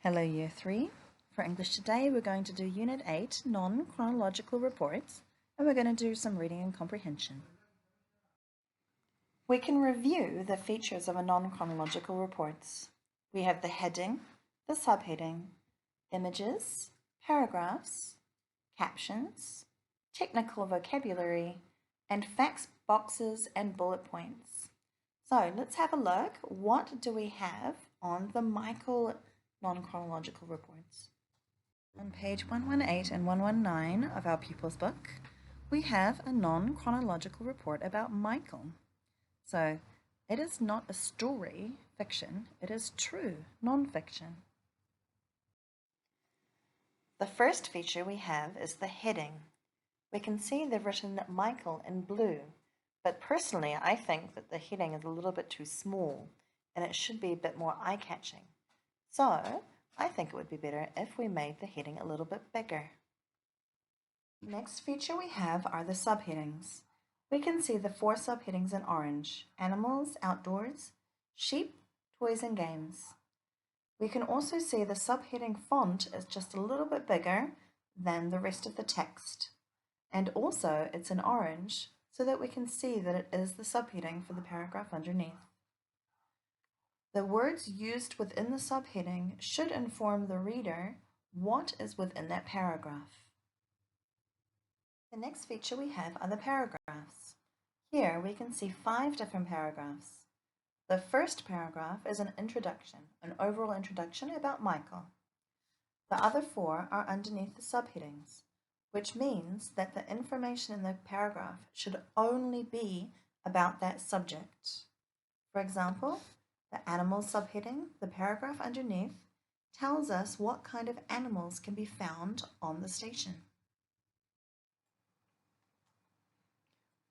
Hello Year 3. For English today we're going to do Unit 8, Non-Chronological Reports, and we're going to do some reading and comprehension. We can review the features of a non-chronological reports. We have the heading, the subheading, images, paragraphs, captions, technical vocabulary, and facts boxes and bullet points. So let's have a look. What do we have on the Michael non-chronological reports? On page 118 and 119 of our pupils book, we have a non-chronological report about Michael. So it is not a story, fiction, it is true, non-fiction. The first feature we have is the heading. We can see they've written Michael in blue, but personally I think that the heading is a little bit too small and it should be a bit more eye-catching. So I think it would be better if we made the heading a little bit bigger. Next feature we have are the subheadings. We can see the 4 subheadings in orange: animals, outdoors, sheep, toys and games. We can also see the subheading font is just a little bit bigger than the rest of the text. And also it's in orange so that we can see that it is the subheading for the paragraph underneath. The words used within the subheading should inform the reader what is within that paragraph. The next feature we have are the paragraphs. Here we can see 5 different paragraphs. The first paragraph is an introduction, an overall introduction about Michael. The other 4 are underneath the subheadings, which means that the information in the paragraph should only be about that subject. For example, the animals subheading, the paragraph underneath, tells us what kind of animals can be found on the station.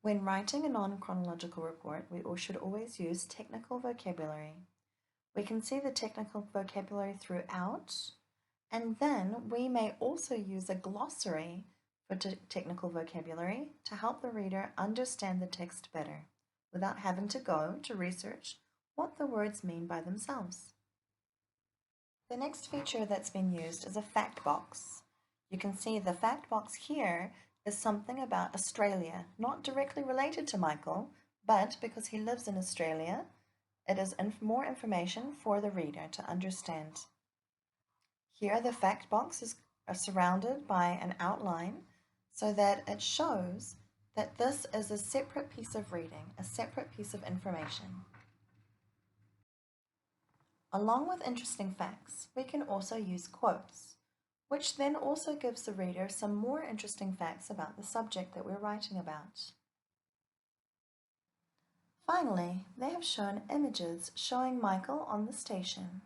When writing a non-chronological report, we should always use technical vocabulary. We can see the technical vocabulary throughout, and then we may also use a glossary for technical vocabulary to help the reader understand the text better, without having to go to research what the words mean by themselves. The next feature that's been used is a fact box. You can see the fact box here is something about Australia, not directly related to Michael, but because he lives in Australia, it is more information for the reader to understand. Here the fact box are surrounded by an outline so that it shows that this is a separate piece of reading, a separate piece of information. Along with interesting facts, we can also use quotes, which then also gives the reader some more interesting facts about the subject that we're writing about. Finally, they have shown images showing Michael on the station.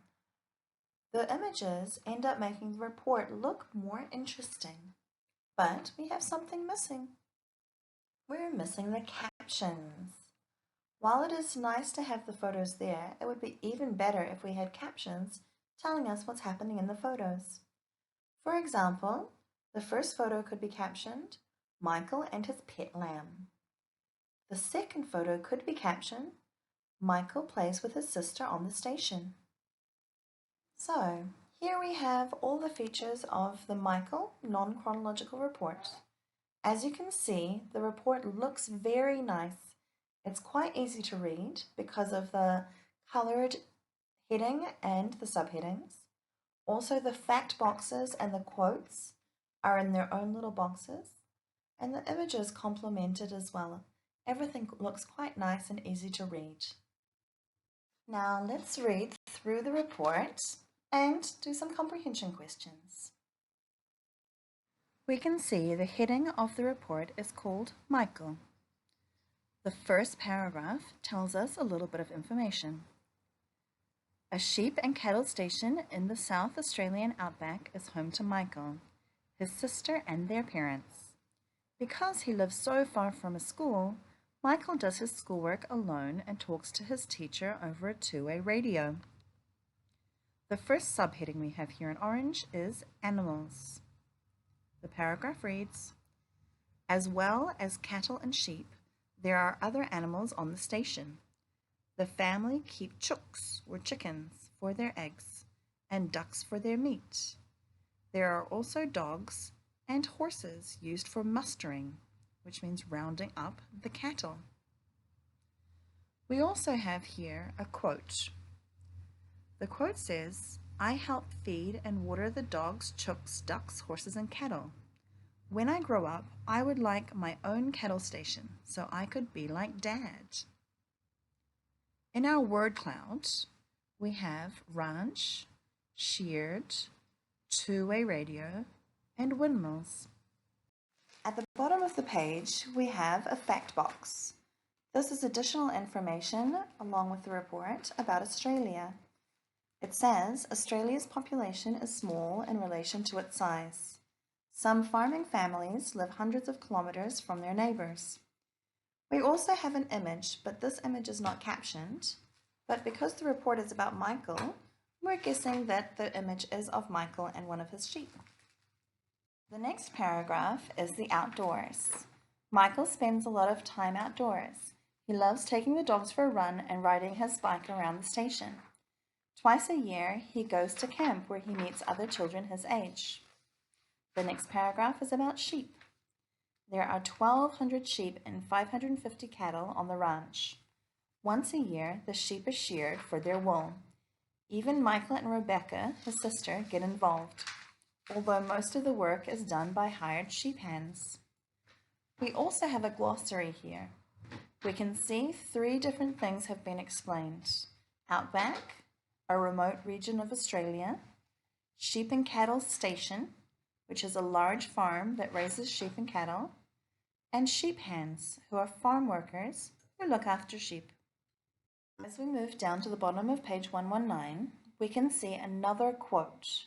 The images end up making the report look more interesting, but we have something missing. We're missing the captions. While it is nice to have the photos there, it would be even better if we had captions telling us what's happening in the photos. For example, the first photo could be captioned, Michael and his pet lamb. The second photo could be captioned, Michael plays with his sister on the station. So, here we have all the features of the Michael non-chronological report. As you can see, the report looks very nice. It's quite easy to read because of the colored heading and the subheadings. Also, the fact boxes and the quotes are in their own little boxes, and the images complement it as well. Everything looks quite nice and easy to read. Now let's read through the report and do some comprehension questions. We can see the heading of the report is called Michael. The first paragraph tells us a little bit of information. A sheep and cattle station in the South Australian outback is home to Michael, his sister and their parents. Because he lives so far from a school, Michael does his schoolwork alone and talks to his teacher over a two-way radio. The first subheading we have here in orange is animals. The paragraph reads, as well as cattle and sheep, there are other animals on the station. The family keep chooks, or chickens, for their eggs, and ducks for their meat. There are also dogs and horses used for mustering, which means rounding up the cattle. We also have here a quote. The quote says, "I help feed and water the dogs, chooks, ducks, horses, and cattle. When I grow up, I would like my own cattle station so I could be like Dad." In our word cloud, we have ranch, sheared, two-way radio, and windmills. At the bottom of the page, we have a fact box. This is additional information along with the report about Australia. It says Australia's population is small in relation to its size. Some farming families live hundreds of kilometers from their neighbors. We also have an image, but this image is not captioned. But because the report is about Michael, we're guessing that the image is of Michael and one of his sheep. The next paragraph is the outdoors. Michael spends a lot of time outdoors. He loves taking the dogs for a run and riding his bike around the station. Twice a year, he goes to camp where he meets other children his age. The next paragraph is about sheep. There are 1,200 sheep and 550 cattle on the ranch. Once a year, the sheep are sheared for their wool. Even Michael and Rebecca, his sister, get involved, although most of the work is done by hired sheep hands. We also have a glossary here. We can see 3 different things have been explained. Outback, a remote region of Australia, sheep and cattle station, which is a large farm that raises sheep and cattle, and sheep hands, who are farm workers who look after sheep. As we move down to the bottom of page 119, we can see another quote.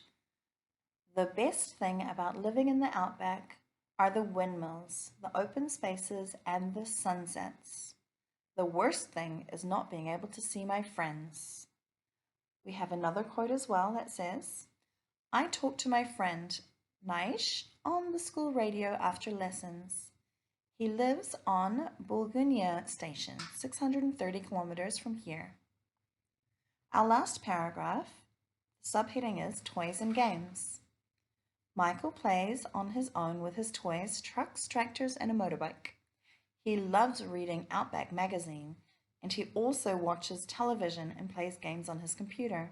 The best thing about living in the outback are the windmills, the open spaces, and the sunsets. The worst thing is not being able to see my friends. We have another quote as well that says, I talk to my friend Naish on the school radio after lessons. He lives on Bulgunya Station, 630 kilometers from here. Our last paragraph, the subheading is Toys and Games. Michael plays on his own with his toys, trucks, tractors, and a motorbike. He loves reading Outback magazine, and he also watches television and plays games on his computer.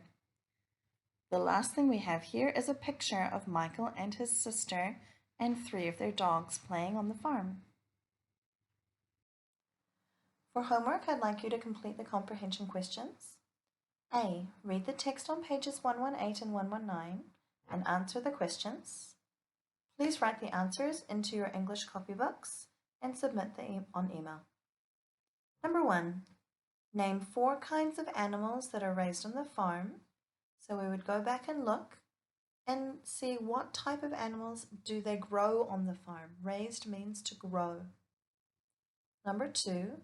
The last thing we have here is a picture of Michael and his sister and 3 of their dogs playing on the farm. For homework, I'd like you to complete the comprehension questions. A. Read the text on pages 118 and 119 and answer the questions. Please write the answers into your English copybooks and submit them on email. Number 1. Name 4 kinds of animals that are raised on the farm. So we would go back and look and see what type of animals do they grow on the farm. Raised means to grow. Number 2.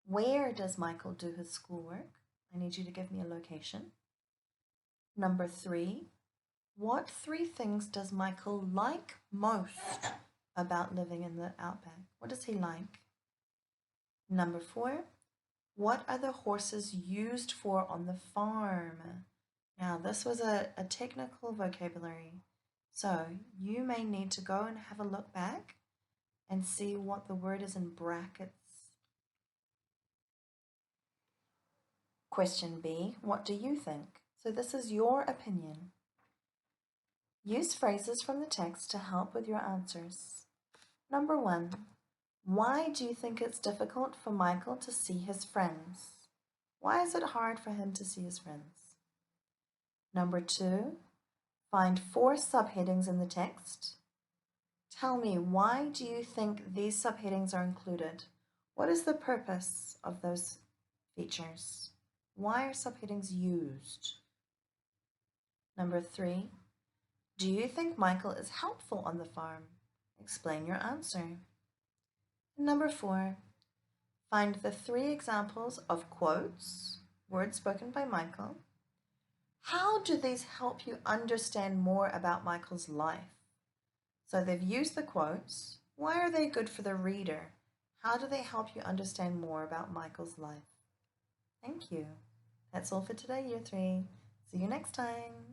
Where does Michael do his schoolwork? I need you to give me a location. Number 3. What 3 things does Michael like most about living in the outback? What does he like? Number 4. What are the horses used for on the farm? Now, this was a technical vocabulary, so you may need to go and have a look back and see what the word is in brackets. Question B, what do you think? So this is your opinion. Use phrases from the text to help with your answers. Number 1, why do you think it's difficult for Michael to see his friends? Why is it hard for him to see his friends? Number 2, find 4 subheadings in the text. Tell me, why do you think these subheadings are included? What is the purpose of those features? Why are subheadings used? Number 3, do you think Michael is helpful on the farm? Explain your answer. And number 4, find the 3 examples of quotes, words spoken by Michael. How do these help you understand more about Michael's life? So they've used the quotes. Why are they good for the reader? How do they help you understand more about Michael's life? Thank you. That's all for today, Year 3. See you next time.